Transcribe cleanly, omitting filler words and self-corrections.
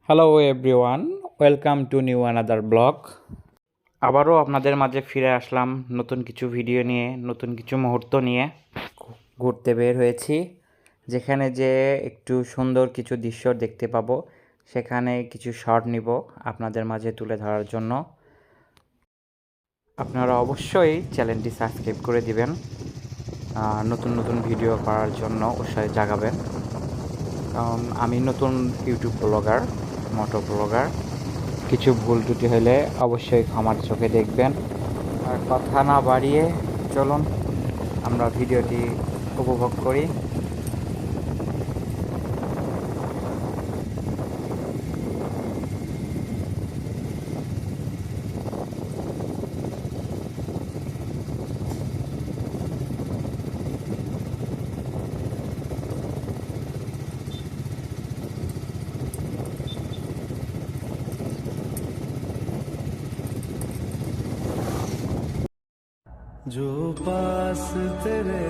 Hello everyone, welcome to new another blog. আবারও আপনাদের মাঝে ফিরে আসলাম নতুন কিছু ভিডিও নিয়ে, নতুন কিছু মুহূর্ত নিয়ে। ঘুরতে বের হয়েছি, যেখানে যে একটু সুন্দর কিছু দৃশ্য দেখতে পাবো, সেখানে কিছু শট নিব আপনাদের মাঝে তুলে ধরার জন্য। আপনারা অবশ্যই চ্যানেলটি সাবস্ক্রাইব করে দিবেন, নতুন নতুন ভিডিও করার জন্য উৎসাহ জাগাবেন। কারণ আমি নতুন ইউটিউব ব্লগার, মোটো ব্লগার। কিছু ভুল ত্রুটি হলে অবশ্যই ক্ষমার চোখে দেখবেন। আর কথা না বাড়িয়ে চলুন আমরা ভিডিওটি উপভোগ করি। जो पास तेरे